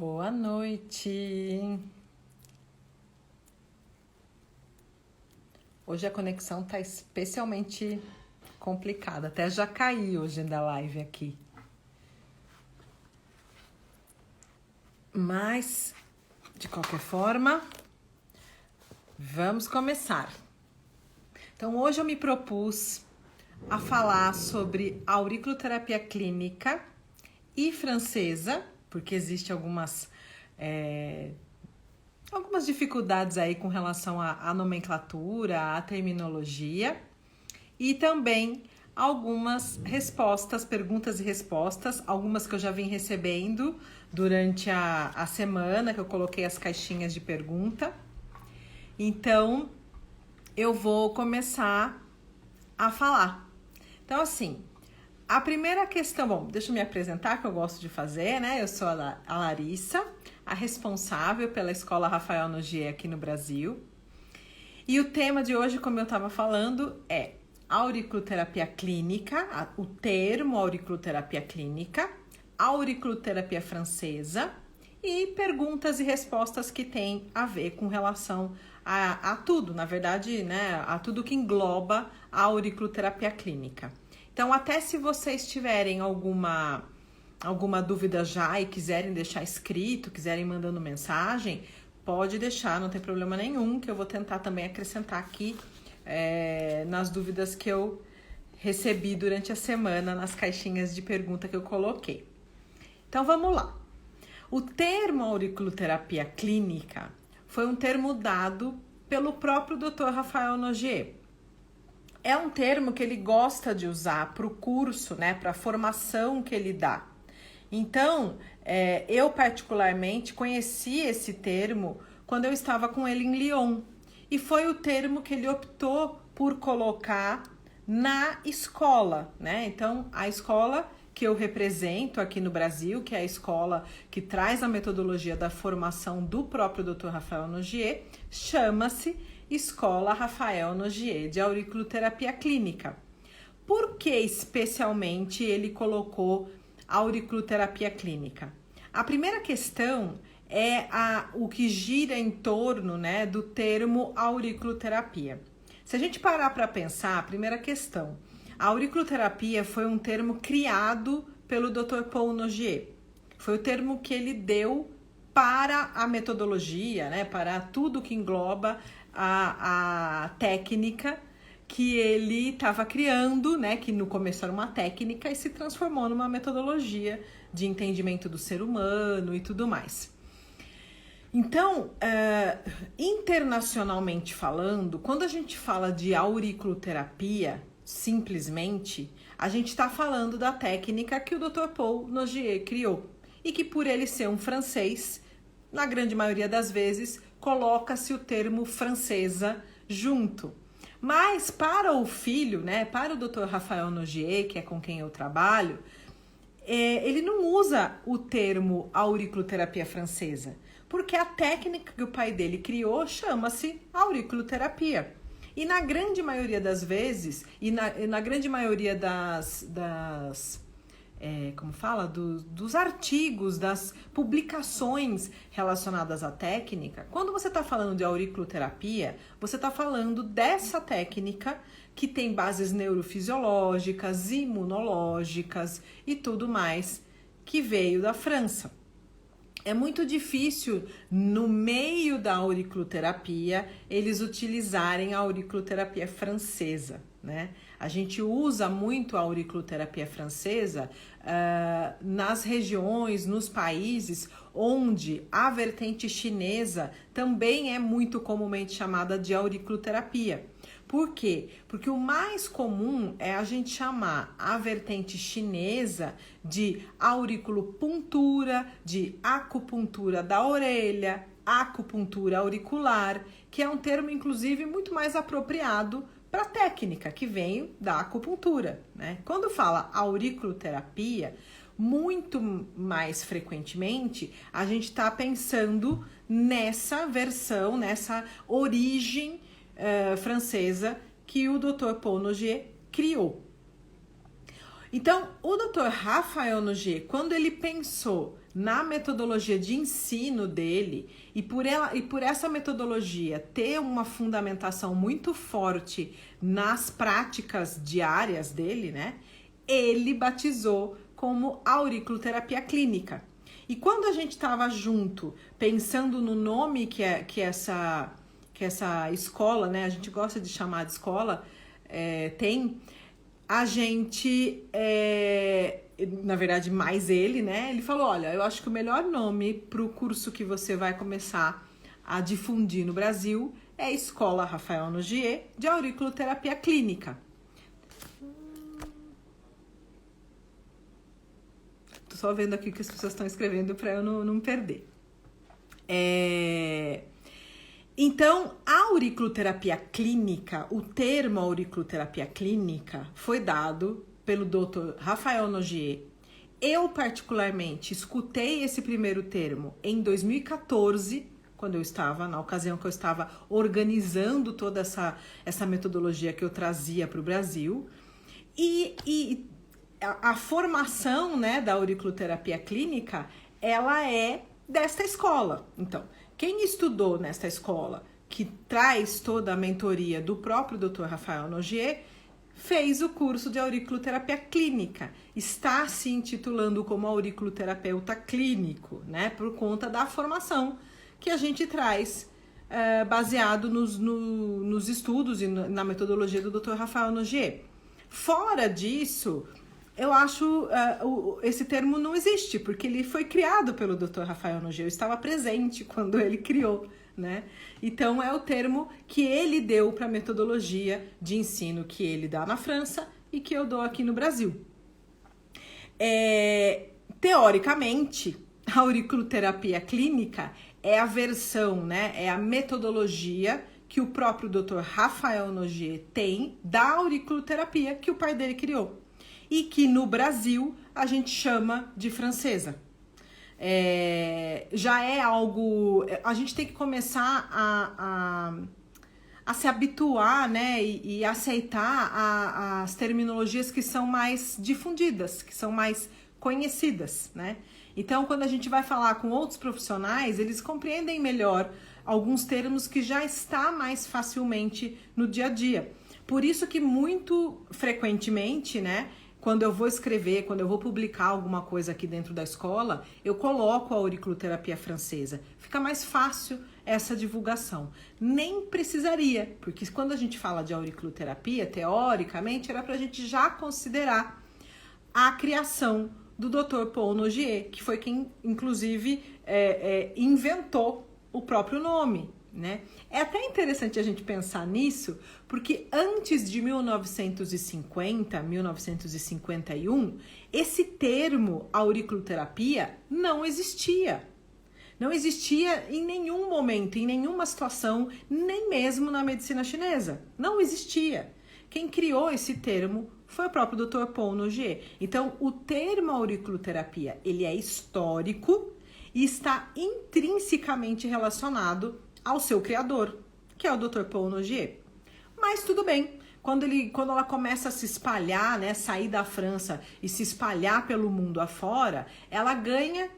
Boa noite. Hoje a conexão tá especialmente complicada. Até já caí hoje da live aqui. Mas, de qualquer forma, vamos começar. Então, hoje eu me propus a falar sobre auriculoterapia clínica e francesa, porque existe algumas dificuldades aí com relação à nomenclatura, à terminologia, e também algumas respostas, perguntas e respostas, algumas que eu já vim recebendo durante a semana, que eu coloquei as caixinhas de pergunta. Então, eu vou começar a falar. Então, assim, a primeira questão, bom, deixa eu me apresentar, que eu gosto de fazer, né? Eu sou a Larissa, a responsável pela Escola Rafael Nogier aqui no Brasil. E o tema de hoje, como eu estava falando, é auriculoterapia clínica, o termo auriculoterapia clínica, auriculoterapia francesa e perguntas e respostas que tem a ver com relação a tudo, na verdade, né? A tudo que engloba a auriculoterapia clínica. Então, até se vocês tiverem alguma dúvida já e quiserem deixar escrito, quiserem mandando mensagem, pode deixar, não tem problema nenhum, que eu vou tentar também acrescentar aqui nas dúvidas que eu recebi durante a semana, nas caixinhas de pergunta que eu coloquei. Então, vamos lá. O termo auriculoterapia clínica foi um termo dado pelo próprio Dr. Rafael Nogier. É um termo que ele gosta de usar para o curso, né, para a formação que ele dá. Então, eu particularmente conheci esse termo quando eu estava com ele em Lyon. E foi o termo que ele optou por colocar na escola, né? Então, a escola que eu represento aqui no Brasil, que é a escola que traz a metodologia da formação do próprio Dr. Rafael Nogier, chama-se Escola Rafael Nogier de auriculoterapia clínica. Por que especialmente ele colocou auriculoterapia clínica? A primeira questão é o que gira em torno, né, do termo auriculoterapia. Se a gente parar para pensar, a primeira questão, a auriculoterapia foi um termo criado pelo Dr. Paul Nogier. Foi o termo que ele deu para a metodologia, né, para tudo que engloba a técnica que ele estava criando, né, que no começo era uma técnica e se transformou numa metodologia de entendimento do ser humano e tudo mais. Então, internacionalmente falando, quando a gente fala de auriculoterapia, simplesmente, a gente está falando da técnica que o Dr. Paul Nogier criou e que, por ele ser um francês, na grande maioria das vezes, coloca-se o termo francesa junto. Mas para o filho, né, para o Dr. Rafael Nogier, que é com quem eu trabalho, ele não usa o termo auriculoterapia francesa, porque a técnica que o pai dele criou chama-se auriculoterapia. E na grande maioria das vezes, e na grande maioria dos artigos, das publicações relacionadas à técnica, quando você está falando de auriculoterapia, você está falando dessa técnica que tem bases neurofisiológicas, imunológicas e tudo mais que veio da França. É muito difícil, no meio da auriculoterapia, eles utilizarem a auriculoterapia francesa, né? A gente usa muito a auriculoterapia francesa nas regiões, nos países onde a vertente chinesa também é muito comumente chamada de auriculoterapia. Por quê? Porque o mais comum é a gente chamar a vertente chinesa de auriculopuntura, de acupuntura da orelha, acupuntura auricular, que é um termo, inclusive, muito mais apropriado para a técnica que vem da acupuntura, né? Quando fala auriculoterapia, muito mais frequentemente, a gente está pensando nessa versão, nessa origem francesa que o Dr. Paul Nogier criou. Então, o Dr. Rafael Nogier, quando ele pensou na metodologia de ensino dele e por essa metodologia ter uma fundamentação muito forte nas práticas diárias dele, né? Ele batizou como auriculoterapia clínica. E quando a gente estava junto, pensando no nome que essa escola, né? A gente gosta de chamar de escola, tem, a gente, na verdade, mais ele, né? Ele falou, olha, eu acho que o melhor nome para o curso que você vai começar a difundir no Brasil é a Escola Rafael Nogier de Auriculoterapia Clínica. Tô só vendo aqui o que as pessoas estão escrevendo para eu não perder. Então, a auriculoterapia clínica, o termo auriculoterapia clínica foi dado pelo Dr. Rafael Nogier. Eu, particularmente, escutei esse primeiro termo em 2014, na ocasião que eu estava organizando toda essa metodologia que eu trazia para o Brasil. E a formação, né, da auriculoterapia clínica, ela é desta escola. Então, quem estudou nesta escola, que traz toda a mentoria do próprio Dr. Rafael Nogier, fez o curso de auriculoterapia clínica. Está se intitulando como auriculoterapeuta clínico, né? Por conta da formação que a gente traz, baseado nos estudos e na metodologia do Dr. Rafael Nogier. Fora disso, eu acho esse termo não existe, porque ele foi criado pelo Dr. Rafael Nogier. Eu estava presente quando ele criou, né? Então, é o termo que ele deu para a metodologia de ensino que ele dá na França e que eu dou aqui no Brasil. Teoricamente, a auriculoterapia clínica é a versão, né? É a metodologia que o próprio Dr. Rafael Nogier tem da auriculoterapia que o pai dele criou. E que no Brasil a gente chama de francesa. Já é algo... A gente tem que começar a se habituar, né, e aceitar as terminologias que são mais difundidas, que são mais conhecidas, né? Então, quando a gente vai falar com outros profissionais, eles compreendem melhor alguns termos que já está mais facilmente no dia a dia. Por isso que muito frequentemente, né, quando eu vou escrever, quando eu vou publicar alguma coisa aqui dentro da escola, eu coloco a auriculoterapia francesa. Fica mais fácil essa divulgação. Nem precisaria, porque quando a gente fala de auriculoterapia, teoricamente, era para a gente já considerar a criação do Dr. Paul Nogier, que foi quem, inclusive, inventou o próprio nome, né? É até interessante a gente pensar nisso, porque antes de 1950, 1951, esse termo auriculoterapia não existia. Não existia em nenhum momento, em nenhuma situação, nem mesmo na medicina chinesa. Não existia. Quem criou esse termo foi o próprio Dr. Paul Nogier. Então, o termo auriculoterapia, ele é histórico e está intrinsecamente relacionado ao seu criador, que é o Dr. Paul Nogier. Mas tudo bem, quando ela começa a se espalhar, né, sair da França e se espalhar pelo mundo afora, ela ganha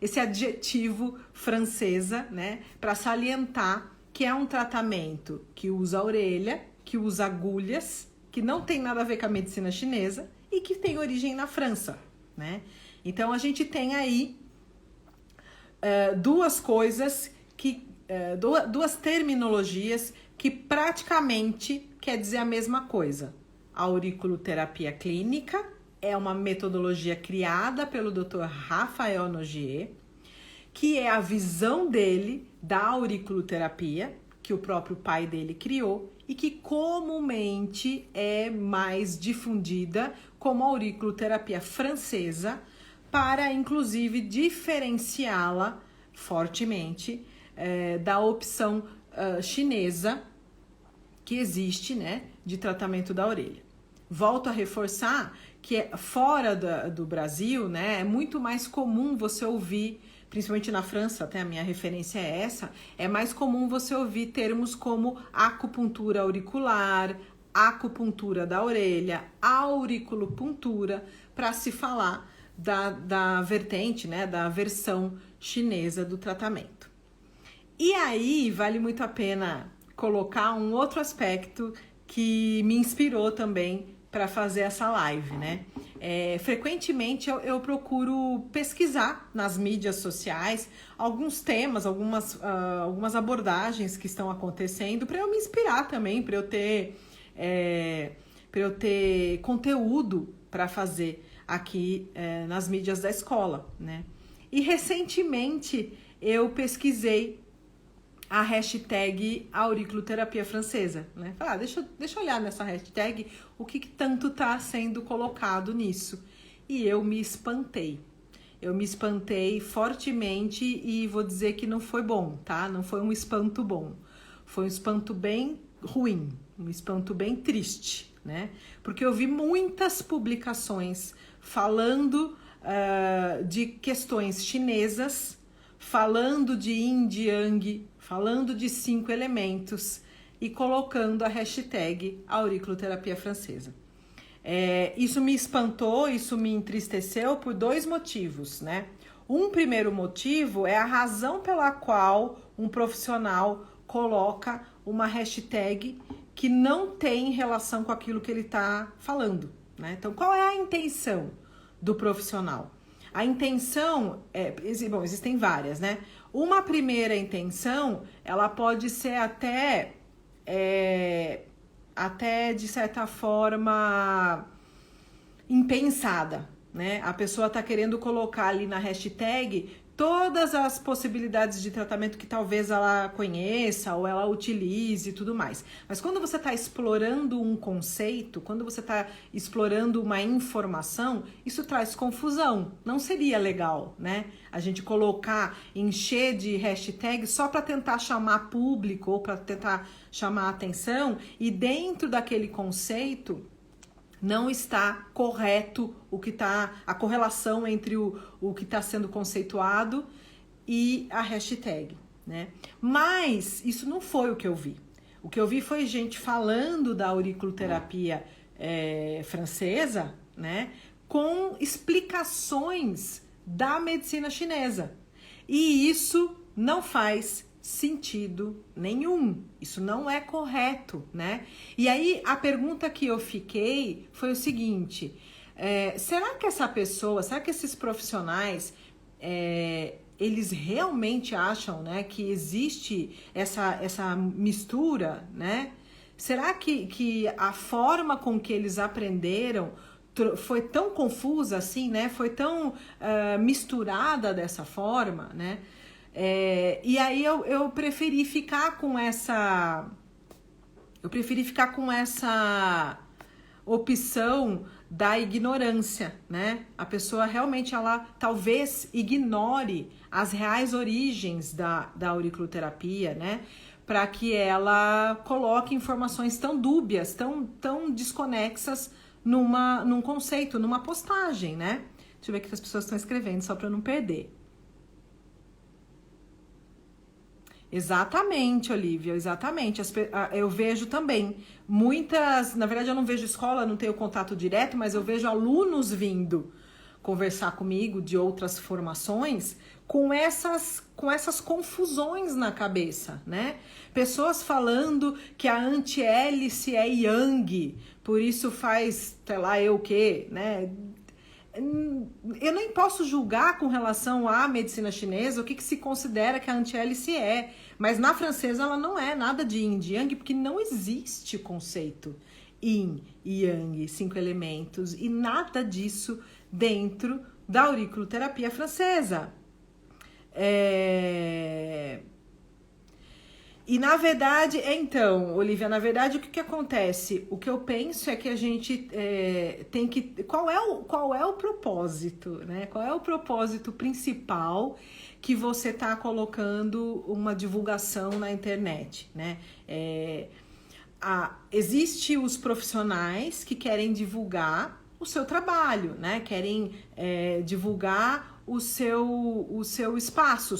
esse adjetivo francesa, né, para salientar que é um tratamento que usa a orelha, que usa agulhas, que não tem nada a ver com a medicina chinesa e que tem origem na França, né? Então, a gente tem aí duas terminologias que praticamente quer dizer a mesma coisa. A auriculoterapia clínica é uma metodologia criada pelo Dr. Rafael Nogier, que é a visão dele da auriculoterapia, que o próprio pai dele criou e que comumente é mais difundida como auriculoterapia francesa, para inclusive diferenciá-la fortemente da opção chinesa que existe, né, de tratamento da orelha. Volto a reforçar que fora do Brasil, né, é muito mais comum você ouvir, principalmente na França, até a minha referência é essa, é mais comum você ouvir termos como acupuntura auricular, acupuntura da orelha, auriculopuntura, para se falar da vertente, né, da versão chinesa do tratamento. E aí vale muito a pena colocar um outro aspecto que me inspirou também para fazer essa live, né? Frequentemente eu procuro pesquisar nas mídias sociais alguns temas, algumas abordagens que estão acontecendo para eu me inspirar também, para eu ter conteúdo para fazer aqui nas mídias da escola, né? E recentemente eu pesquisei a hashtag auriculoterapia francesa, né? Falei, deixa eu olhar nessa hashtag o que tanto está sendo colocado nisso. E eu me espantei. Eu me espantei fortemente e vou dizer que não foi bom, tá? Não foi um espanto bom. Foi um espanto bem ruim, um espanto bem triste, né? Porque eu vi muitas publicações falando de questões chinesas, falando de Yin e Yang, falando de 5 elementos e colocando a hashtag auriculoterapia francesa. Isso me espantou, isso me entristeceu por 2 motivos, né? Um primeiro motivo é a razão pela qual um profissional coloca uma hashtag que não tem relação com aquilo que ele está falando, né? Então, qual é a intenção do profissional? A intenção, existem várias, né? Uma primeira intenção, ela pode ser até de certa forma impensada, né? A pessoa está querendo colocar ali na hashtag todas as possibilidades de tratamento que talvez ela conheça ou ela utilize e tudo mais. Mas quando você está explorando um conceito, quando você está explorando uma informação, isso traz confusão. Não seria legal, né? A gente encher de hashtag só para tentar chamar público ou para tentar chamar atenção e dentro daquele conceito não está correto a correlação entre o que está sendo conceituado e a hashtag, né? Mas isso não foi o que eu vi. O que eu vi foi gente falando da auriculoterapia francesa, né? Com explicações da medicina chinesa. E isso não faz sentido nenhum. Isso não é correto, né? E aí a pergunta que eu fiquei foi o seguinte: será que esses profissionais eles realmente acham, né, que existe essa mistura, né? Será que a forma com que eles aprenderam foi tão confusa assim, né? Foi tão misturada dessa forma, né? E aí eu preferi ficar com essa opção da ignorância, né? A pessoa realmente, ela talvez ignore as reais origens da auriculoterapia, né? Para que ela coloque informações tão dúbias, tão desconexas num conceito, numa postagem, né? Deixa eu ver o que as pessoas estão escrevendo, só para eu não perder. Exatamente, Olivia, exatamente. Eu vejo também muitas, na verdade eu não vejo escola, não tenho contato direto, mas eu vejo alunos vindo conversar comigo de outras formações com essas confusões na cabeça, né? Pessoas falando que a antihélice é yang, por isso faz, sei lá, o quê, né? Eu nem posso julgar com relação à medicina chinesa o que se considera que a antihélice é, mas na francesa ela não é nada de yin e yang, porque não existe o conceito yin e yang, 5 elementos, e nada disso dentro da auriculoterapia francesa. E na verdade, então, Olivia, na verdade o que acontece? O que eu penso é que a gente tem que... Qual é o propósito, né? Qual é o propósito principal que você está colocando uma divulgação na internet, né? Existem os profissionais que querem divulgar o seu trabalho, né? Querem divulgar o seu espaço,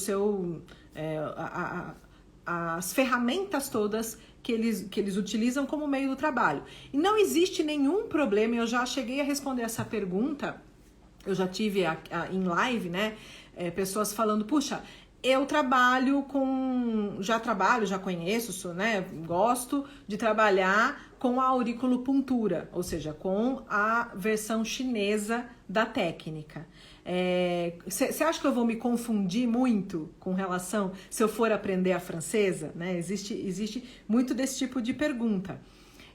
as ferramentas todas que eles utilizam como meio do trabalho. E não existe nenhum problema, eu já cheguei a responder essa pergunta Eu já tive em live, né, pessoas falando, puxa, eu trabalho já conheço, né, gosto de trabalhar com a auriculopuntura, ou seja, com a versão chinesa da técnica. Você acha que eu vou me confundir muito com relação se eu for aprender a francesa? Né? Existe muito desse tipo de pergunta.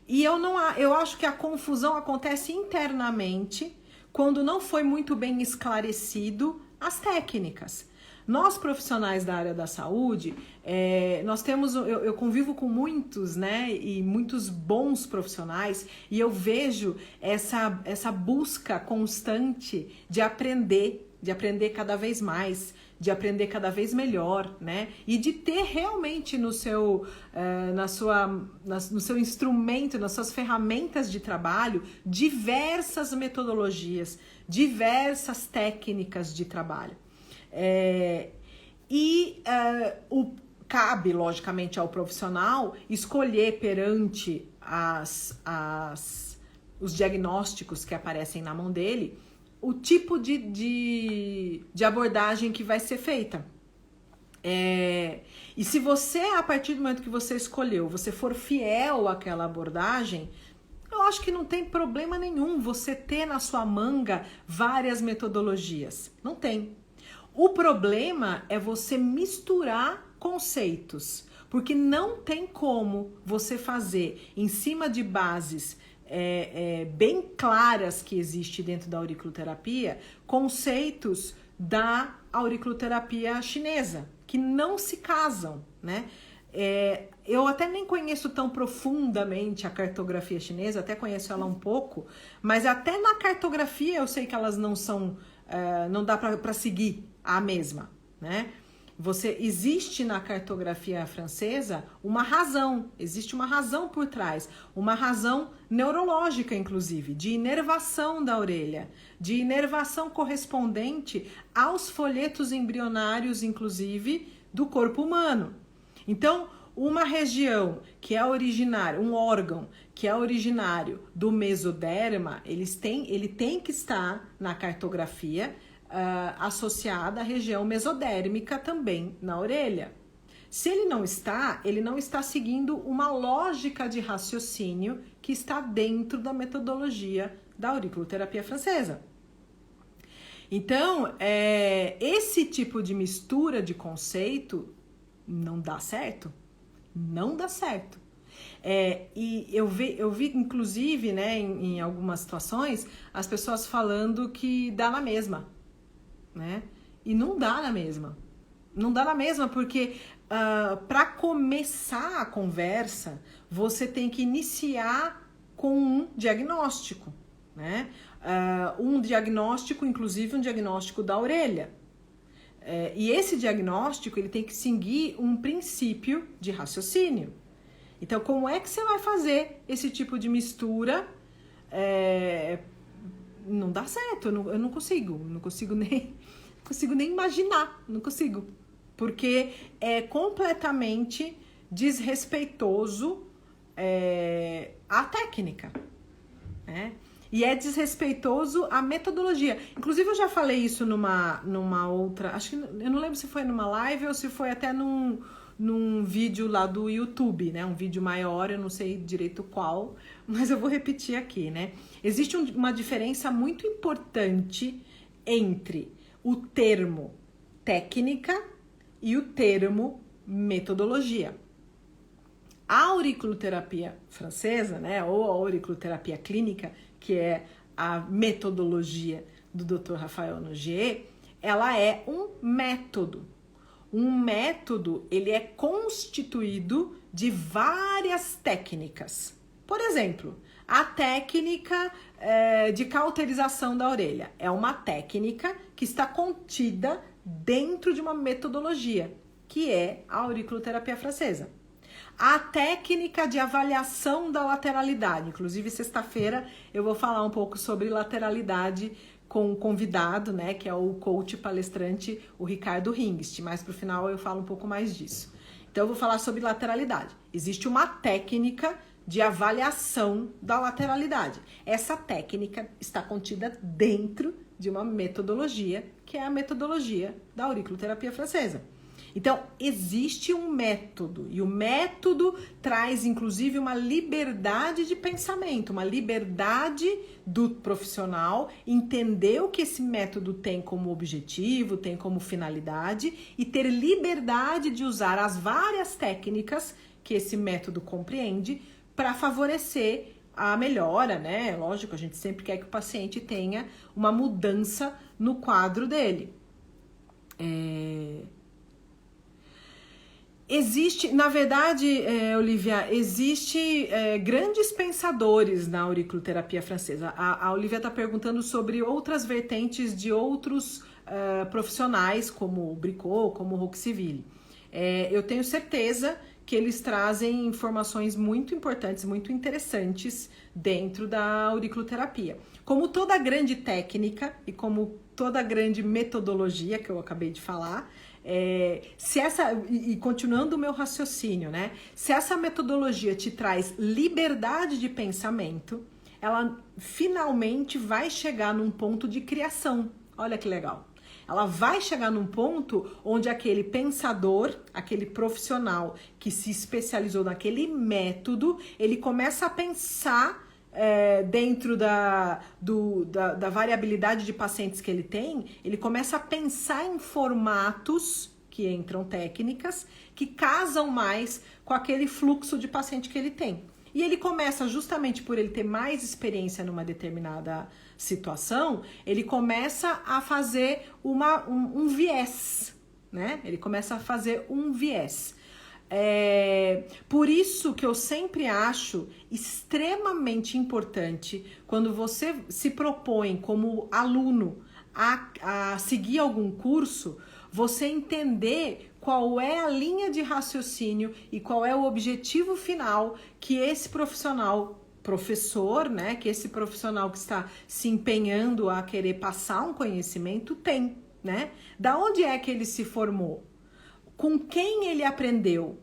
E eu acho que a confusão acontece internamente quando não foi muito bem esclarecido as técnicas. Nós, profissionais da área da saúde, nós temos, eu convivo com muitos, né, e muitos bons profissionais, e eu vejo essa busca constante de aprender cada vez mais, de aprender cada vez melhor, né, e de ter realmente no seu instrumento, nas suas ferramentas de trabalho, diversas metodologias, diversas técnicas de trabalho. Cabe, logicamente, ao profissional escolher perante os diagnósticos que aparecem na mão dele o tipo de abordagem que vai ser feita. E se você, a partir do momento que você escolheu, você for fiel àquela abordagem, eu acho que não tem problema nenhum você ter na sua manga várias metodologias. Não tem. O problema é você misturar conceitos, porque não tem como você fazer em cima de bases bem claras que existe dentro da auriculoterapia, conceitos da auriculoterapia chinesa, que não se casam, né? Eu até nem conheço tão profundamente a cartografia chinesa, até conheço ela um pouco, mas até na cartografia eu sei que elas não são, não dá para seguir a mesma, né? Existe na cartografia francesa existe uma razão por trás, uma razão neurológica, inclusive, de inervação da orelha, de inervação correspondente aos folhetos embrionários, inclusive, do corpo humano. Então, uma região que é originária, um órgão que é originário do mesoderma, ele tem que estar na cartografia associada à região mesodérmica também na orelha. Se ele não está seguindo uma lógica de raciocínio que está dentro da metodologia da auriculoterapia francesa. Então, esse tipo de mistura de conceito não dá certo. Não dá certo. E eu vi inclusive, né, em algumas situações, as pessoas falando que dá na mesma, né? E não dá na mesma. Não dá na mesma porque para começar a conversa, você tem que iniciar com um diagnóstico, né? Um diagnóstico, inclusive um diagnóstico da orelha. E esse diagnóstico ele tem que seguir um princípio de raciocínio. Então, como é que você vai fazer esse tipo de mistura? Não dá certo, eu não consigo nem imaginar, não consigo. Porque é completamente desrespeitoso a técnica, né? E é desrespeitoso a metodologia. Inclusive, eu já falei isso numa outra... Acho que eu não lembro se foi numa live ou se foi até num vídeo lá do YouTube, né? Um vídeo maior, eu não sei direito qual, mas eu vou repetir aqui, né? Existe uma diferença muito importante entre o termo técnica e o termo metodologia. A auriculoterapia francesa, né? Ou a auriculoterapia clínica, que é a metodologia do Dr. Rafael Noguier, ela é um método. Um método, ele é constituído de várias técnicas. Por exemplo, a técnica de cauterização da orelha é uma técnica que está contida dentro de uma metodologia, que é a auriculoterapia francesa. A técnica de avaliação da lateralidade, inclusive sexta-feira eu vou falar um pouco sobre lateralidade com o convidado, né, que é o coach palestrante, o Ricardo Hingst, mas pro final eu falo um pouco mais disso. Então eu vou falar sobre lateralidade. Existe uma técnica de avaliação da lateralidade. Essa técnica está contida dentro de uma metodologia, que é a metodologia da auriculoterapia francesa. Então, existe um método, e o método traz, inclusive, uma liberdade de pensamento, uma liberdade do profissional entender o que esse método tem como objetivo, tem como finalidade, e ter liberdade de usar as várias técnicas que esse método compreende para favorecer a melhora, né? Lógico, a gente sempre quer que o paciente tenha uma mudança no quadro dele. Existe, na verdade, Olivia, existe grandes pensadores na auriculoterapia francesa. A Olivia está perguntando sobre outras vertentes de outros profissionais, como o Bricot, como o Roqueville. Eu tenho certeza que eles trazem informações muito importantes, muito interessantes dentro da auriculoterapia. Como toda grande técnica e como toda grande metodologia que eu acabei de falar, continuando o meu raciocínio, né? Se essa metodologia te traz liberdade de pensamento, ela finalmente vai chegar num ponto de criação. Olha que legal. Ela vai chegar num ponto onde aquele pensador, aquele profissional que se especializou naquele método, ele começa a pensar dentro da variabilidade de pacientes que ele tem, ele começa a pensar em formatos que entram técnicas que casam mais com aquele fluxo de paciente que ele tem. E ele começa, justamente por ele ter mais experiência numa determinada situação, ele começa a fazer um viés, né? Ele começa a fazer um viés. Por isso que eu sempre acho extremamente importante, quando você se propõe como aluno a seguir algum curso, você entender qual é a linha de raciocínio e qual é o objetivo final que esse professor, né, que esse profissional que está se empenhando a querer passar um conhecimento tem, né? Da onde é que ele se formou? Com quem ele aprendeu?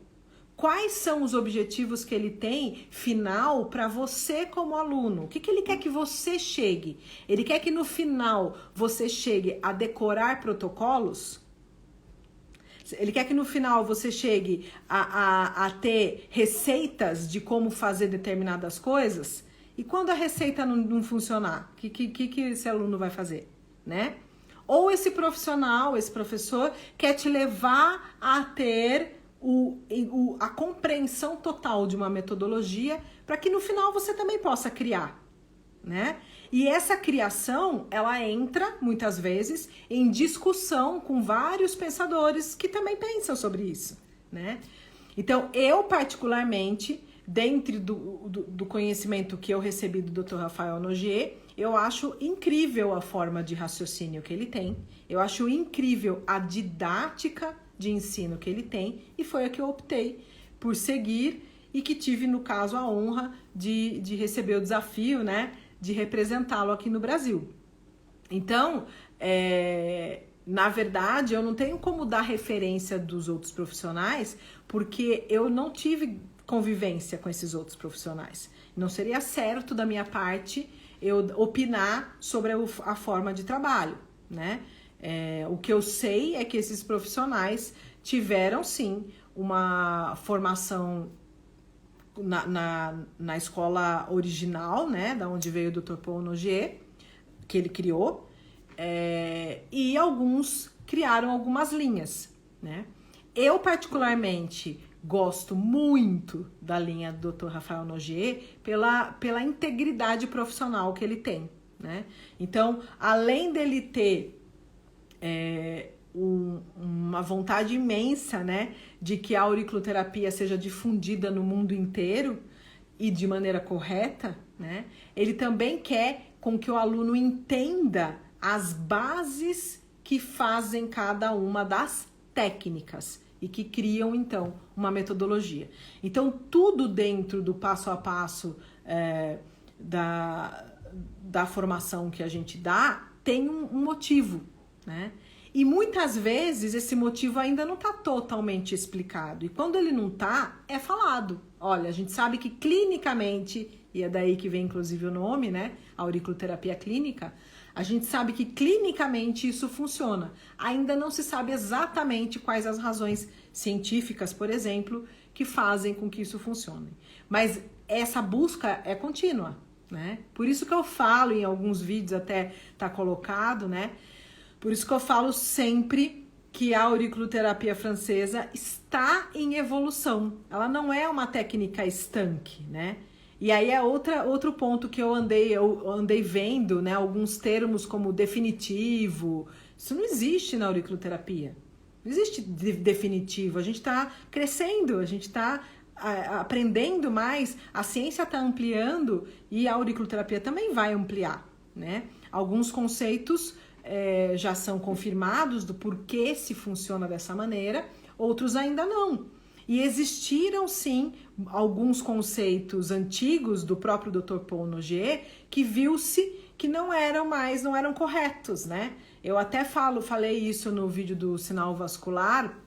Quais são os objetivos que ele tem final para você como aluno? O que ele quer que você chegue? Ele quer que no final você chegue a decorar protocolos? Ele quer que no final você chegue a ter receitas de como fazer determinadas coisas? E quando a receita não funcionar, o que esse aluno vai fazer, né? Ou esse profissional, esse professor, quer te levar a ter a compreensão total de uma metodologia para que no final você também possa criar, né? E essa criação, ela entra, muitas vezes, em discussão com vários pensadores que também pensam sobre isso, né? Então, eu particularmente, dentro do conhecimento que eu recebi do Dr. Rafael Nogier, eu acho incrível a forma de raciocínio que ele tem, eu acho incrível a didática de ensino que ele tem, e foi a que eu optei por seguir e que tive, no caso, a honra de receber o desafio, né, de representá-lo aqui no Brasil. Então, na verdade, eu não tenho como dar referência dos outros profissionais, porque eu não tive convivência com esses outros profissionais. Não seria certo da minha parte eu opinar sobre a forma de trabalho, né? O que eu sei é que esses profissionais tiveram, sim, uma formação na escola original, né, da onde veio o Dr. Paul Nogier, que ele criou, e alguns criaram algumas linhas, né? Eu, particularmente, gosto muito da linha do Dr. Rafael Nogier pela integridade profissional que ele tem, né? Então, além dele ter uma vontade imensa, né, de que a auriculoterapia seja difundida no mundo inteiro e de maneira correta, né, ele também quer com que o aluno entenda as bases que fazem cada uma das técnicas e que criam, então, uma metodologia. Então, tudo dentro do passo a passo da formação que a gente dá tem um motivo, né? E muitas vezes esse motivo ainda não está totalmente explicado. E quando ele não está, é falado. Olha, a gente sabe que clinicamente, e é daí que vem inclusive o nome, né? Auriculoterapia clínica, A gente sabe que clinicamente isso funciona. Ainda não se sabe exatamente quais as razões científicas, por exemplo, que fazem com que isso funcione. Mas essa busca é contínua, né? Por isso que eu falo em alguns vídeos, até tá colocado, né? Por isso que eu falo sempre que a auriculoterapia francesa está em evolução. Ela não é uma técnica estanque, né? E aí é outro ponto que eu andei vendo, né? Alguns termos como definitivo. Isso não existe na auriculoterapia. Não existe definitivo. A gente está crescendo, a gente está aprendendo mais, a ciência está ampliando e a auriculoterapia também vai ampliar, né? Alguns conceitos já são confirmados do porquê se funciona dessa maneira, outros ainda não. E existiram, sim, alguns conceitos antigos do próprio Dr. Paul Noguer que viu-se que não eram corretos, né? Eu até falei isso no vídeo do sinal vascular.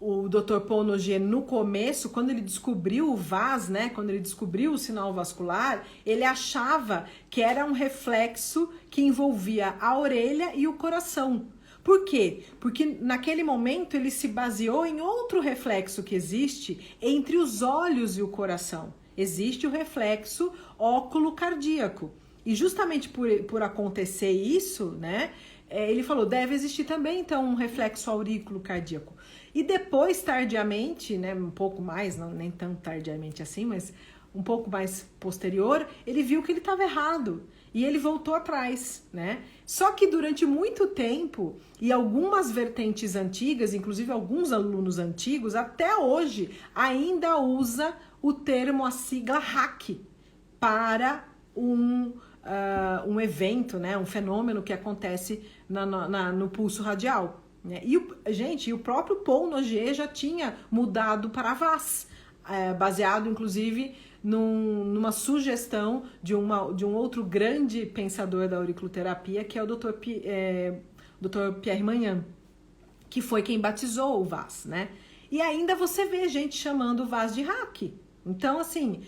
O Dr. Paul Noguer, no começo, quando ele descobriu o VAS, né? Quando ele descobriu o sinal vascular, ele achava que era um reflexo que envolvia a orelha e o coração. Por quê? Porque naquele momento ele se baseou em outro reflexo que existe entre os olhos e o coração. Existe o reflexo óculo-cardíaco. E justamente por acontecer isso, né, ele falou, deve existir também então um reflexo aurículo-cardíaco. E depois, tardiamente, né, um pouco mais, não, nem tão tardiamente assim, mas um pouco mais posterior, ele viu que ele estava errado. E ele voltou atrás, né? Só que durante muito tempo, e algumas vertentes antigas, inclusive alguns alunos antigos, até hoje, ainda usa o termo, a sigla HAQ, para um evento, né? Um fenômeno que acontece no pulso radial. Né? E o próprio Paul Noguer já tinha mudado para VAS, baseado, inclusive, numa sugestão de um outro grande pensador da auriculoterapia, que é o Dr. Pierre Magnan, que foi quem batizou o VAS, né? E ainda você vê gente chamando o VAS de HAQ. Então, assim,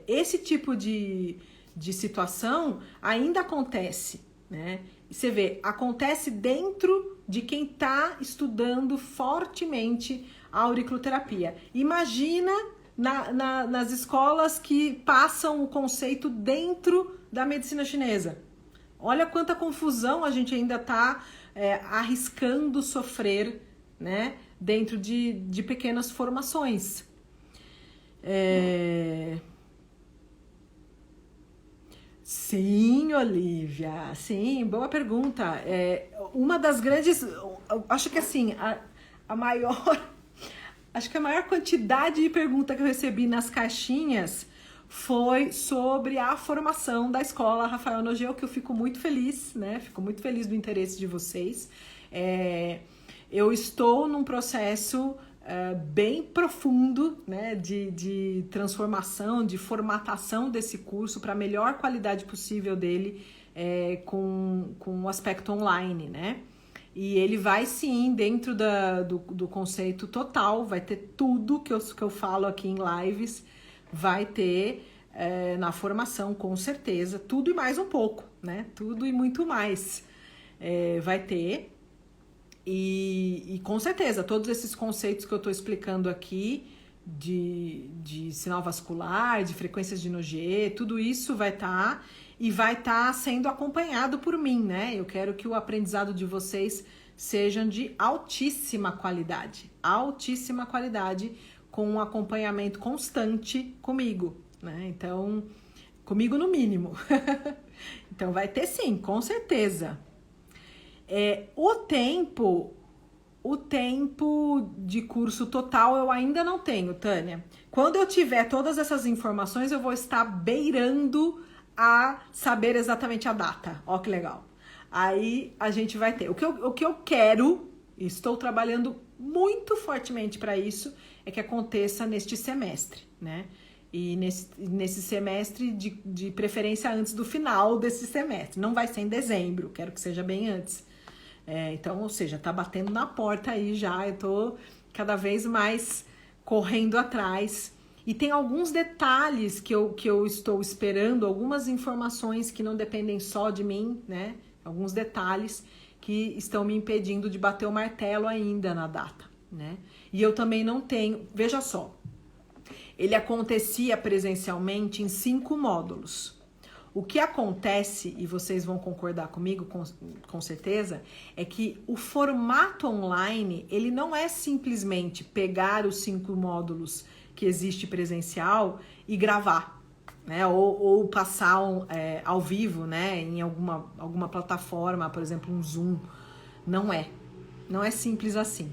esse tipo de situação ainda acontece, né? E você vê, acontece dentro de quem está estudando fortemente a auriculoterapia. Imagina nas escolas que passam o conceito dentro da medicina chinesa. Olha quanta confusão a gente ainda está arriscando sofrer, né, dentro de pequenas formações. Sim, Olivia, sim, boa pergunta. Uma das grandes, acho que assim, a maior... Acho que a maior quantidade de perguntas que eu recebi nas caixinhas foi sobre a formação da escola Rafael Noguer, que eu fico muito feliz, né? Fico muito feliz do interesse de vocês. Eu estou num processo bem profundo, né? De transformação, de formatação desse curso para a melhor qualidade possível dele com o aspecto online, né? E ele vai sim, dentro do conceito total, vai ter tudo que eu falo aqui em lives, vai ter na formação, com certeza, tudo e mais um pouco, né? Tudo e muito mais vai ter. E com certeza, todos esses conceitos que eu estou explicando aqui, de sinal vascular, de frequências de Noguer, tudo isso vai estar... E vai estar sendo acompanhado por mim, né? Eu quero que o aprendizado de vocês seja de altíssima qualidade, com um acompanhamento constante comigo, né? Então, comigo no mínimo. Então, vai ter sim, com certeza. O tempo de curso total eu ainda não tenho, Tânia. Quando eu tiver todas essas informações, eu vou estar beirando a saber exatamente a data. Ó, que legal. Aí a gente vai ter. O que eu quero, e estou trabalhando muito fortemente para isso, é que aconteça neste semestre, né? E nesse semestre, de preferência antes do final desse semestre. Não vai ser em dezembro, quero que seja bem antes. Então, ou seja, tá batendo na porta aí já. Eu tô cada vez mais correndo atrás. E tem alguns detalhes que eu estou esperando, algumas informações que não dependem só de mim, né? Alguns detalhes que estão me impedindo de bater o martelo ainda na data, né? E eu também não tenho... Veja só, ele acontecia presencialmente em 5 módulos. O que acontece, e vocês vão concordar comigo com certeza, é que o formato online, ele não é simplesmente pegar os 5 módulos que existe presencial e gravar, né? Ou passar ao vivo, né? Em alguma plataforma, por exemplo, um Zoom. Não é simples assim.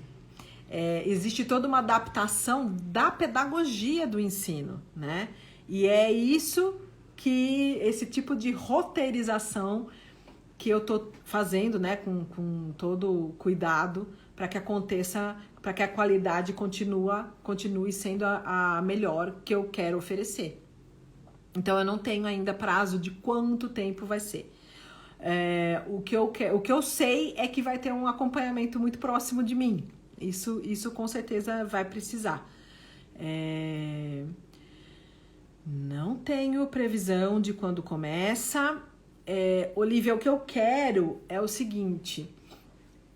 Existe toda uma adaptação da pedagogia do ensino, né? E é isso que esse tipo de roteirização que eu tô fazendo, né, com todo cuidado para que aconteça, para que a qualidade continue sendo a melhor que eu quero oferecer. Então eu não tenho ainda prazo de quanto tempo vai ser. O que eu sei é que vai ter um acompanhamento muito próximo de mim. Isso com certeza vai precisar. Não tenho previsão de quando começa. Olivia, o que eu quero é o seguinte: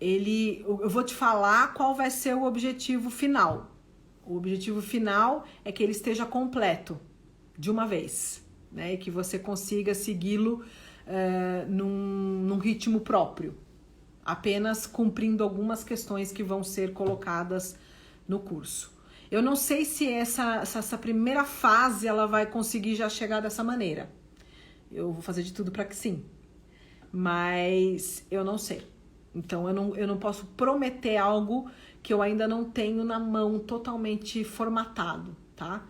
eu vou te falar qual vai ser o objetivo final. O objetivo final é que ele esteja completo de uma vez, né? E que você consiga segui-lo num ritmo próprio, apenas cumprindo algumas questões que vão ser colocadas no curso. Eu não sei se essa primeira fase ela vai conseguir já chegar dessa maneira. Eu vou fazer de tudo para que sim, mas eu não sei. Então eu não posso prometer algo que eu ainda não tenho na mão totalmente formatado, tá?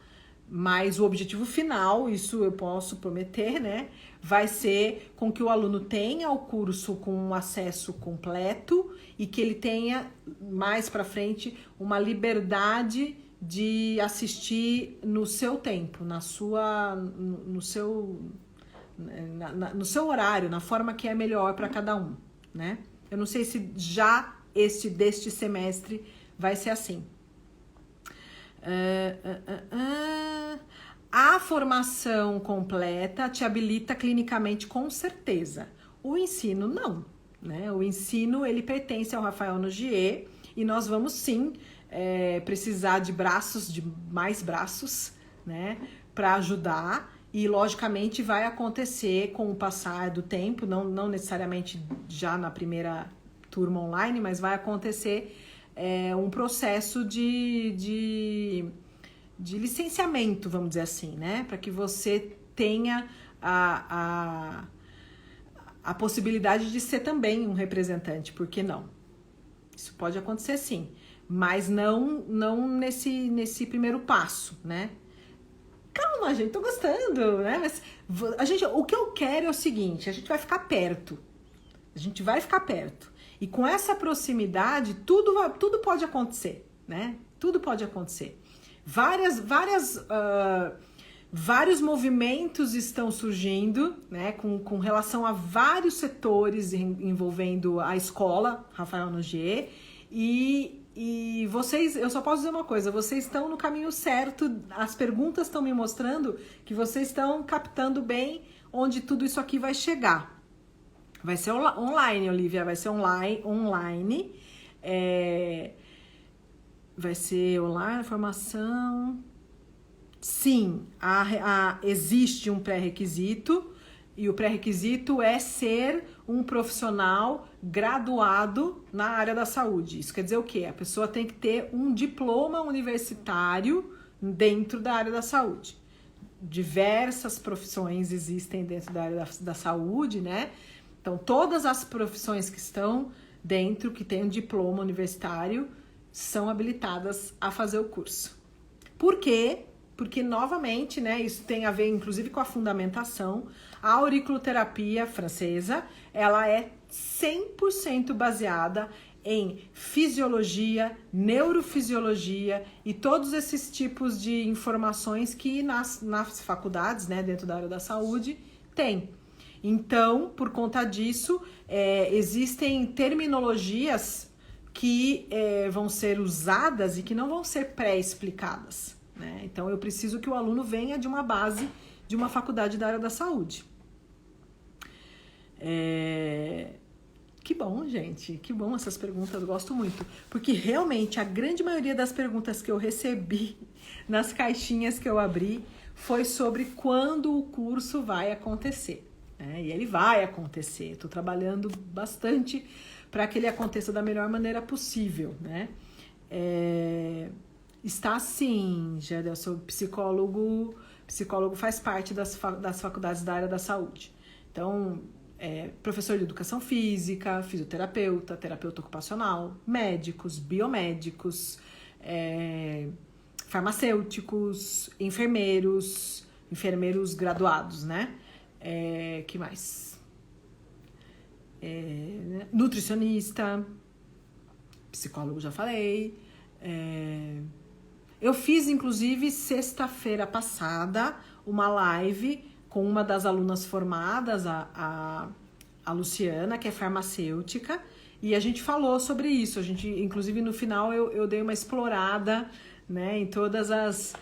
Mas o objetivo final, isso eu posso prometer, né? Vai ser com que o aluno tenha o curso com um acesso completo e que ele tenha mais para frente uma liberdade de assistir no seu tempo, no seu horário, na forma que é melhor para cada um, né? Eu não sei se já deste semestre vai ser assim. A formação completa te habilita clinicamente com certeza. O ensino não, né? O ensino ele pertence ao Rafael Nogier e nós vamos sim precisar de mais braços, né? Para ajudar. E, logicamente, vai acontecer com o passar do tempo, não necessariamente já na primeira turma online, mas vai acontecer um processo de licenciamento, vamos dizer assim, né? Para que você tenha a possibilidade de ser também um representante, por que não? Isso pode acontecer sim, mas não nesse primeiro passo, né? Calma, gente, tô gostando, né? Mas o que eu quero é o seguinte: a gente vai ficar perto. A gente vai ficar perto. E com essa proximidade, tudo pode acontecer, né? Tudo pode acontecer. Vários movimentos estão surgindo, né? Com relação a vários setores envolvendo a escola Rafael Nogier. E vocês, eu só posso dizer uma coisa: vocês estão no caminho certo, as perguntas estão me mostrando que vocês estão captando bem onde tudo isso aqui vai chegar. Vai ser online, Olivia, vai ser online. Vai ser online, formação. Sim, existe um pré-requisito, e o pré-requisito é ser um profissional graduado na área da saúde. Isso quer dizer o quê? A pessoa tem que ter um diploma universitário dentro da área da saúde. Diversas profissões existem dentro da área da saúde, né? Então, todas as profissões que estão dentro, que têm um diploma universitário, são habilitadas a fazer o curso. Por quê? Porque, novamente, né, isso tem a ver, inclusive, com a fundamentação. A auriculoterapia francesa, ela é 100% baseada em fisiologia, neurofisiologia e todos esses tipos de informações que nas faculdades, né, dentro da área da saúde, tem. Então, por conta disso, existem terminologias que vão ser usadas e que não vão ser pré-explicadas. né? Então, eu preciso que o aluno venha de uma base de uma faculdade da área da saúde. Que bom, gente, que bom essas perguntas, gosto muito. Porque realmente a grande maioria das perguntas que eu recebi nas caixinhas que eu abri foi sobre quando o curso vai acontecer, né? E ele vai acontecer, estou trabalhando bastante para que ele aconteça da melhor maneira possível, né? Está sim, Gera, eu sou psicólogo faz parte das faculdades da área da saúde. Então, professor de educação física, fisioterapeuta, terapeuta ocupacional, médicos, biomédicos, farmacêuticos, enfermeiros graduados, né? Que mais? Nutricionista, psicólogo, já falei. Eu fiz, inclusive, sexta-feira passada, uma live com uma das alunas formadas, a Luciana, que é farmacêutica, e a gente falou sobre isso. A gente, inclusive, no final, eu dei uma explorada, né, em todas as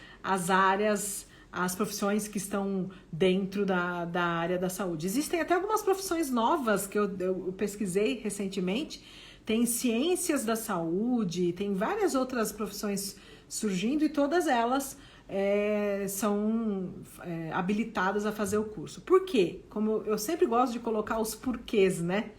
áreas, as profissões que estão dentro da área da saúde. Existem até algumas profissões novas que eu pesquisei recentemente. Tem ciências da saúde, tem várias outras profissões surgindo e todas elas são habilitadas a fazer o curso. Por quê? Como eu sempre gosto de colocar os porquês, né?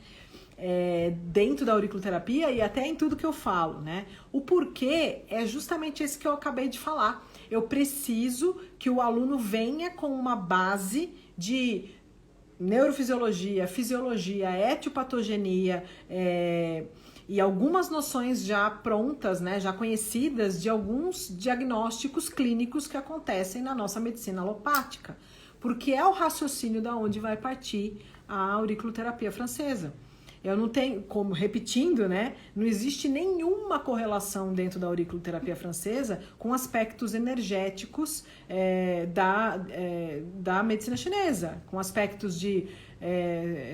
Dentro da auriculoterapia e até em tudo que eu falo, né? O porquê é justamente esse que eu acabei de falar. Eu preciso que o aluno venha com uma base de neurofisiologia, fisiologia, etiopatogenia, e algumas noções já prontas, né, já conhecidas de alguns diagnósticos clínicos que acontecem na nossa medicina alopática, porque é o raciocínio da onde vai partir a auriculoterapia francesa. Eu não tenho, como repetindo, né, não existe nenhuma correlação dentro da auriculoterapia francesa com aspectos energéticos da medicina chinesa, com aspectos de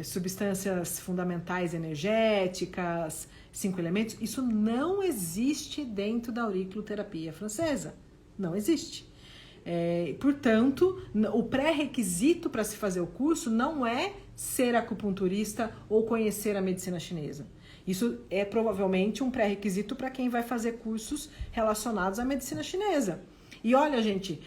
substâncias fundamentais energéticas, 5 elementos. Isso não existe dentro da auriculoterapia francesa. Não existe. Portanto, o pré-requisito para se fazer o curso não é ser acupunturista ou conhecer a medicina chinesa. Isso é provavelmente um pré-requisito para quem vai fazer cursos relacionados à medicina chinesa. E olha, gente,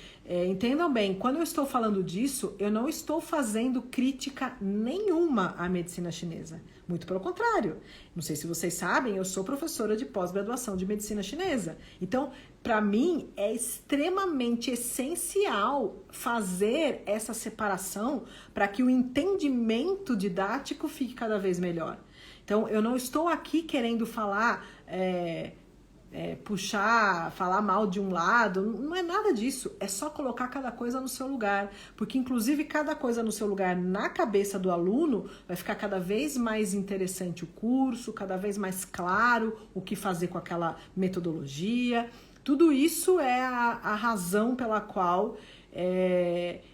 entendam bem, quando eu estou falando disso, eu não estou fazendo crítica nenhuma à medicina chinesa. Muito pelo contrário. Não sei se vocês sabem, eu sou professora de pós-graduação de medicina chinesa. Então, para mim, é extremamente essencial fazer essa separação para que o entendimento didático fique cada vez melhor. Então, eu não estou aqui querendo falar... falar mal de um lado, não é nada disso, é só colocar cada coisa no seu lugar, porque inclusive cada coisa no seu lugar na cabeça do aluno vai ficar cada vez mais interessante o curso, cada vez mais claro o que fazer com aquela metodologia. Tudo isso é a razão pela qual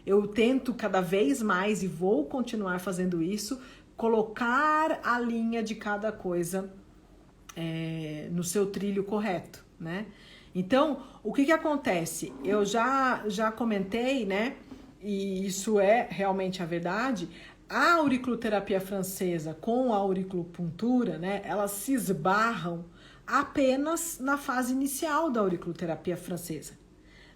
eu tento cada vez mais, e vou continuar fazendo isso, colocar a linha de cada coisa no seu trilho correto, né? Então, o que acontece? Eu já comentei, né? E isso é realmente a verdade. A auriculoterapia francesa com a auriculopuntura, né? Elas se esbarram apenas na fase inicial da auriculoterapia francesa.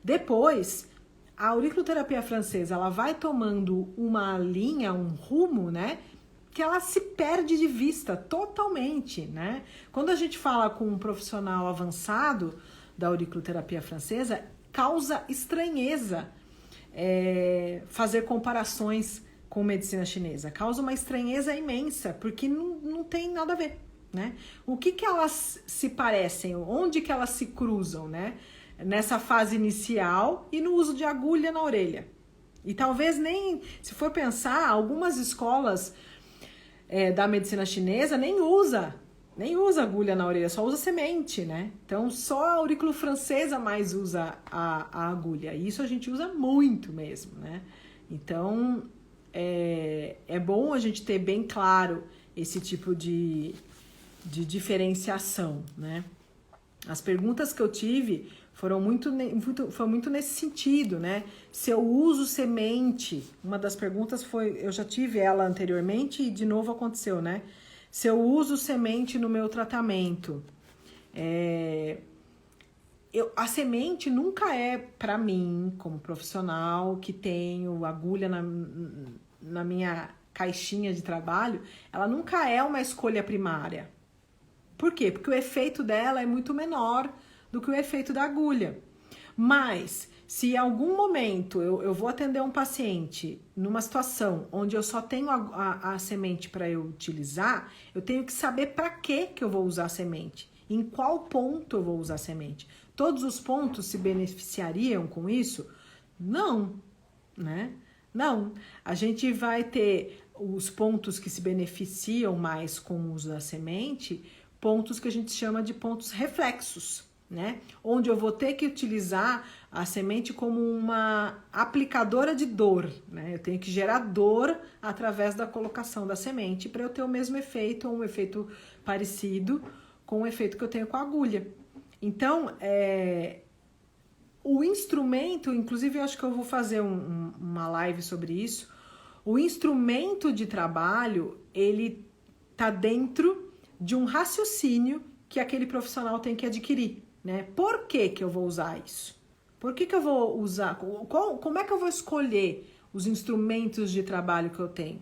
Depois, a auriculoterapia francesa, ela vai tomando uma linha, um rumo, né? Que ela se perde de vista totalmente, né? Quando a gente fala com um profissional avançado da auriculoterapia francesa, causa estranheza fazer comparações com medicina chinesa. Causa uma estranheza imensa, porque não tem nada a ver, né? O que elas se parecem? Onde que elas se cruzam, né? Nessa fase inicial e no uso de agulha na orelha. E talvez nem, se for pensar, algumas escolas da medicina chinesa nem usa agulha na orelha, só usa semente, né? Então, só a aurículo francesa mais usa a agulha. E isso a gente usa muito mesmo, né? Então, é bom a gente ter bem claro esse tipo de diferenciação, né? As perguntas que eu tive Foi muito nesse sentido, né? Se eu uso semente, uma das perguntas foi, eu já tive ela anteriormente e de novo aconteceu, né? Se eu uso semente no meu tratamento, a semente nunca é para mim, como profissional que tenho agulha na minha caixinha de trabalho, ela nunca é uma escolha primária. Por quê? Porque o efeito dela é muito menor do que o efeito da agulha. Mas, se em algum momento eu vou atender um paciente numa situação onde eu só tenho a semente para eu utilizar, eu tenho que saber para que eu vou usar a semente, em qual ponto eu vou usar a semente. Todos os pontos se beneficiariam com isso? Não, né? Não. A gente vai ter os pontos que se beneficiam mais com o uso da semente, pontos que a gente chama de pontos reflexos, né? Onde eu vou ter que utilizar a semente como uma aplicadora de dor, né? Eu tenho que gerar dor através da colocação da semente para eu ter o mesmo efeito ou um efeito parecido com o efeito que eu tenho com a agulha. Então, o instrumento, inclusive eu acho que eu vou fazer uma live sobre isso, o instrumento de trabalho, ele tá dentro de um raciocínio que aquele profissional tem que adquirir, né? Por que que eu vou usar isso? Por que que eu vou usar? Como é que eu vou escolher os instrumentos de trabalho que eu tenho?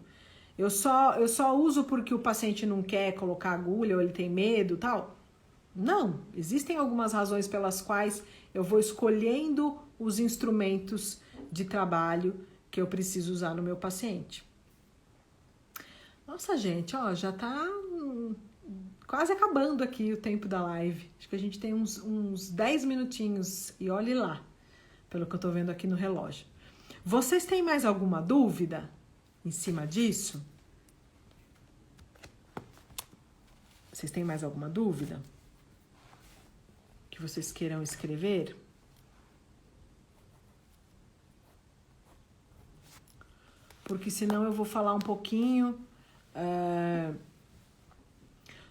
Eu só uso porque o paciente não quer colocar agulha ou ele tem medo, tal? Não, existem algumas razões pelas quais eu vou escolhendo os instrumentos de trabalho que eu preciso usar no meu paciente. Nossa, gente, ó, já tá quase acabando aqui o tempo da live. Acho que a gente tem uns 10 minutinhos e olhe lá, pelo que eu tô vendo aqui no relógio. Vocês têm mais alguma dúvida em cima disso? Vocês têm mais alguma dúvida que vocês queiram escrever? Porque senão eu vou falar um pouquinho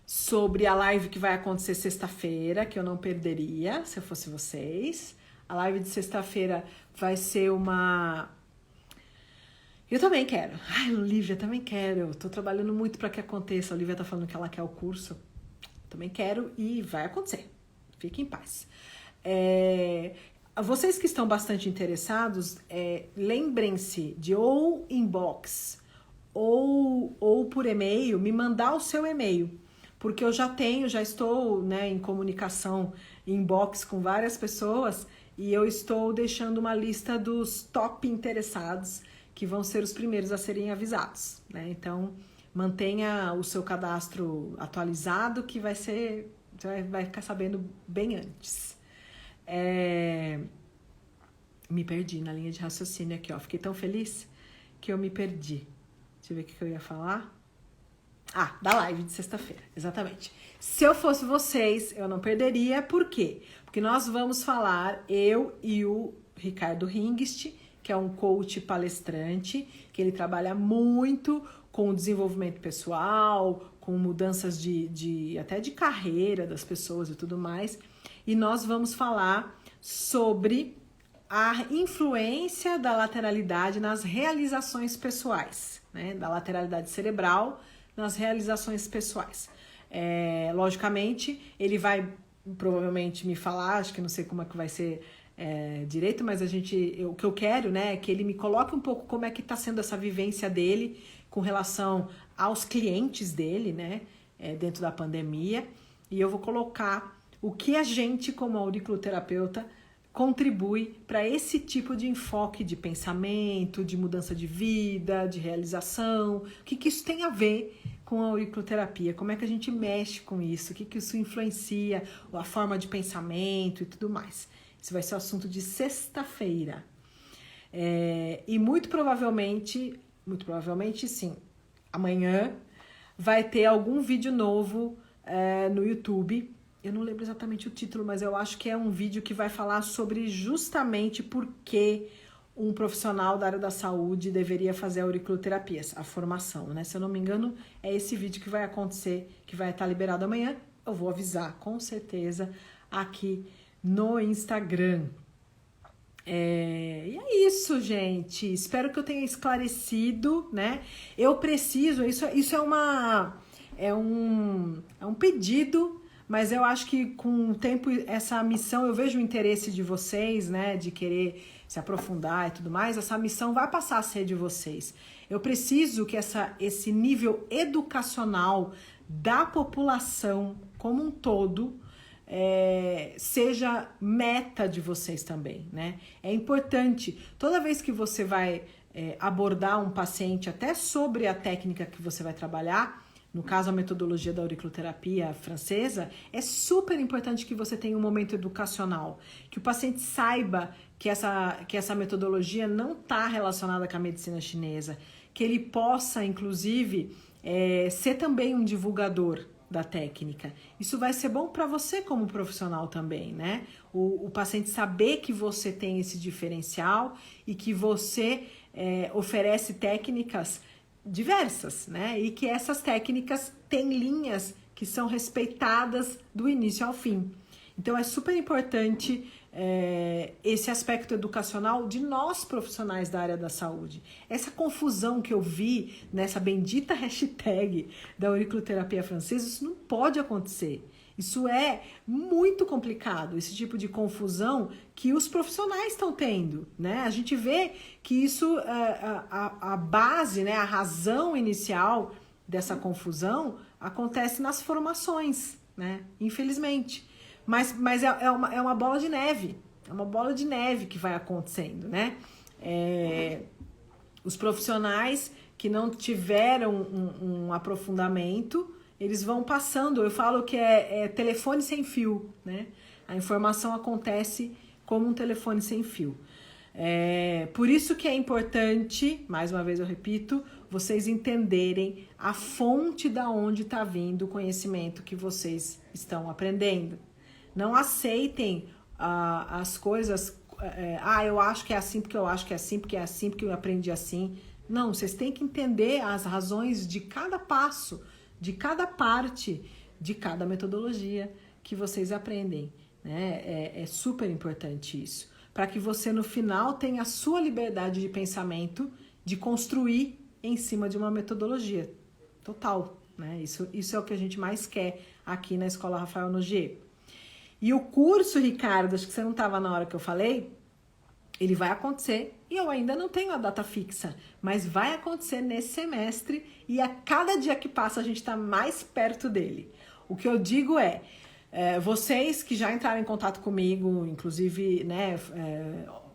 sobre a live que vai acontecer sexta-feira, que eu não perderia se eu fosse vocês. A live de sexta-feira vai ser uma... Eu também quero. Ai, Olivia, também quero. Eu tô trabalhando muito para que aconteça. A Olivia tá falando que ela quer o curso. Também quero e vai acontecer. Fiquem em paz. Vocês que estão bastante interessados, lembrem-se de ou inbox ou por e-mail, me mandar o seu e-mail. Porque eu já estou, né, em comunicação inbox com várias pessoas e eu estou deixando uma lista dos top interessados que vão ser os primeiros a serem avisados, né? Então, mantenha o seu cadastro atualizado que você vai ficar sabendo bem antes. Me perdi na linha de raciocínio aqui, ó. Fiquei tão feliz que eu me perdi. Deixa eu ver o que eu ia falar. Da live de sexta-feira, exatamente. Se eu fosse vocês, eu não perderia. Por quê? Porque nós vamos falar, eu e o Ricardo Hingst, que é um coach palestrante, que ele trabalha muito com o desenvolvimento pessoal, com mudanças até de carreira das pessoas e tudo mais. E nós vamos falar sobre a influência da lateralidade nas realizações pessoais, né? Da lateralidade cerebral nas realizações pessoais. Logicamente, ele vai provavelmente me falar, acho que não sei como é que vai ser direito, mas o que eu quero, né, é que ele me coloque um pouco como é que está sendo essa vivência dele com relação aos clientes dele, né, dentro da pandemia, e eu vou colocar o que a gente, como auriculoterapeuta, contribui para esse tipo de enfoque de pensamento, de mudança de vida, de realização, o que isso tem a ver com a auriculoterapia, como é que a gente mexe com isso, o que isso influencia, a forma de pensamento e tudo mais. Isso vai ser o assunto de sexta-feira. E muito provavelmente sim, amanhã vai ter algum vídeo novo no YouTube. Eu não lembro exatamente o título, mas eu acho que é um vídeo que vai falar sobre justamente por que um profissional da área da saúde deveria fazer auriculoterapia, a formação, né? Se eu não me engano, é esse vídeo que vai acontecer, que vai estar liberado amanhã. Eu vou avisar, com certeza, aqui no Instagram. E é isso, gente. Espero que eu tenha esclarecido, né? Eu preciso, isso é um pedido, mas eu acho que com o tempo, essa missão, eu vejo o interesse de vocês, né? De querer se aprofundar e tudo mais, essa missão vai passar a ser de vocês. Eu preciso que esse nível educacional da população como um todo seja meta de vocês também, né? É importante, toda vez que você vai abordar um paciente, até sobre a técnica que você vai trabalhar, no caso a metodologia da auriculoterapia francesa, é super importante que você tenha um momento educacional, que o paciente saiba que essa metodologia não está relacionada com a medicina chinesa, que ele possa, inclusive, ser também um divulgador da técnica. Isso vai ser bom para você como profissional também, né? O paciente saber que você tem esse diferencial e que você oferece técnicas diversas, né? E que essas técnicas têm linhas que são respeitadas do início ao fim. Então é super importante esse aspecto educacional de nós profissionais da área da saúde. Essa confusão que eu vi nessa bendita hashtag da auriculoterapia francesa, isso não pode acontecer. Isso é muito complicado, esse tipo de confusão que os profissionais estão tendo, né? A gente vê que isso, a base, né, a razão inicial dessa confusão acontece nas formações, né? Infelizmente. Mas é uma bola de neve, é uma bola de neve que vai acontecendo, né? Os profissionais que não tiveram um aprofundamento, eles vão passando, eu falo que é telefone sem fio, né? A informação acontece como um telefone sem fio. Por isso que é importante, mais uma vez eu repito, vocês entenderem a fonte da onde está vindo o conhecimento que vocês estão aprendendo. Não aceitem as coisas, eu acho que é assim porque eu acho que é assim, porque é assim porque eu aprendi assim. Não, vocês têm que entender as razões de cada passo, de cada parte, de cada metodologia que vocês aprendem, né? É super importante isso, para que você no final tenha a sua liberdade de pensamento, de construir em cima de uma metodologia total, né? Isso é o que a gente mais quer aqui na Escola Rafael Nogier. E o curso, Ricardo, acho que você não estava na hora que eu falei, ele vai acontecer e eu ainda não tenho a data fixa, mas vai acontecer nesse semestre e a cada dia que passa a gente está mais perto dele. O que eu digo vocês que já entraram em contato comigo, inclusive, né,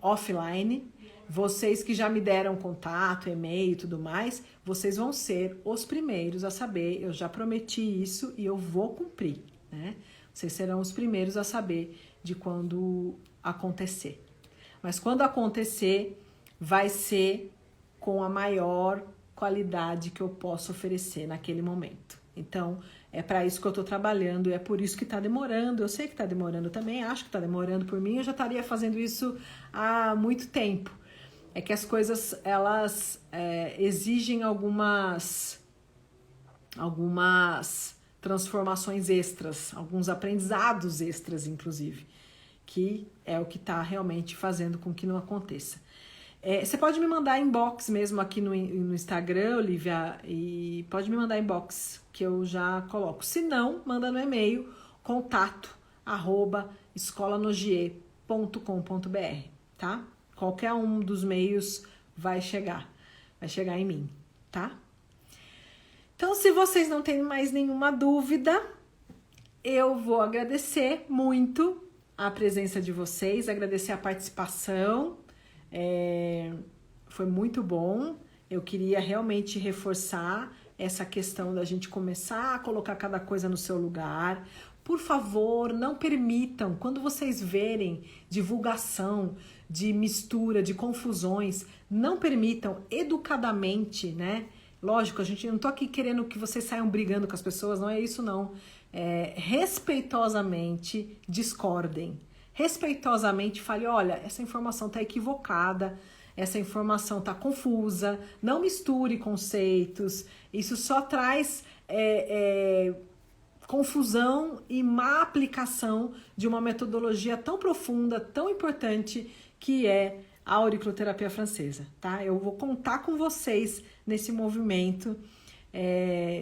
offline, vocês que já me deram contato, e-mail e tudo mais, vocês vão ser os primeiros a saber, eu já prometi isso e eu vou cumprir, né? Vocês serão os primeiros a saber de quando acontecer. Mas quando acontecer, vai ser com a maior qualidade que eu posso oferecer naquele momento. Então, é para isso que eu estou trabalhando, é por isso que está demorando. Eu sei que está demorando também, acho que está demorando por mim. Eu já estaria fazendo isso há muito tempo. É que as coisas, elas exigem algumas transformações extras, alguns aprendizados extras, inclusive, que é o que está realmente fazendo com que não aconteça. Você pode me mandar inbox mesmo aqui no Instagram, Olivia, e pode me mandar inbox, que eu já coloco. Se não, manda no e-mail, contato@escolanogier.com.br, tá? Qualquer um dos meios vai chegar em mim, tá? Então, se vocês não têm mais nenhuma dúvida, eu vou agradecer muito a presença de vocês, agradecer a participação. Foi muito bom. Eu queria realmente reforçar essa questão da gente começar a colocar cada coisa no seu lugar. Por favor, não permitam, quando vocês verem divulgação de mistura, de confusões, não permitam educadamente, né? Lógico, a gente não tô aqui querendo que vocês saiam brigando com as pessoas, não é isso não. Respeitosamente discordem. Respeitosamente fale, olha, essa informação tá equivocada, essa informação tá confusa, não misture conceitos, isso só traz confusão e má aplicação de uma metodologia tão profunda, tão importante, que é a auriculoterapia francesa, tá? Eu vou contar com vocês nesse movimento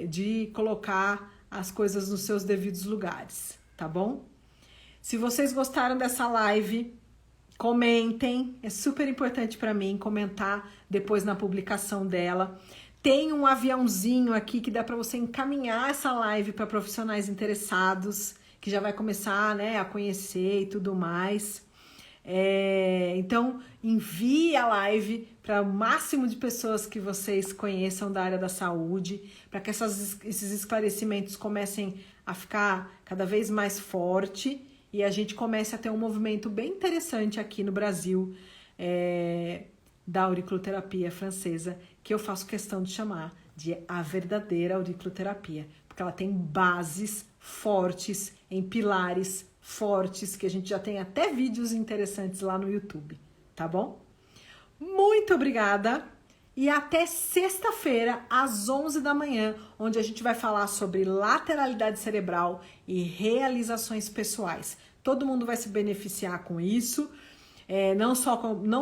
de colocar as coisas nos seus devidos lugares, tá bom? Se vocês gostaram dessa live, comentem, é super importante para mim comentar depois na publicação dela. Tem um aviãozinho aqui que dá para você encaminhar essa live para profissionais interessados, que já vai começar, né, a conhecer e tudo mais. Então, envie a live para o máximo de pessoas que vocês conheçam da área da saúde, para que esses esclarecimentos comecem a ficar cada vez mais forte e a gente comece a ter um movimento bem interessante aqui no Brasil da auriculoterapia francesa, que eu faço questão de chamar de a verdadeira auriculoterapia, porque ela tem bases fortes, em pilares fortes, que a gente já tem até vídeos interessantes lá no YouTube, tá bom? Muito obrigada e até sexta-feira às 11 da manhã, onde a gente vai falar sobre lateralidade cerebral e realizações pessoais. Todo mundo vai se beneficiar com isso, não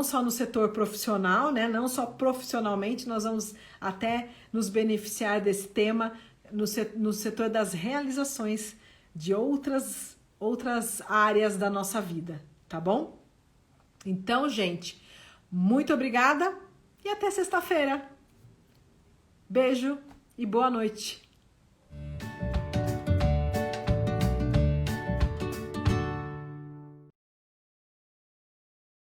só no setor profissional, né? Não só profissionalmente, nós vamos até nos beneficiar desse tema no setor das realizações de outras áreas da nossa vida, tá bom? Então, gente, muito obrigada e até sexta-feira. Beijo e boa noite.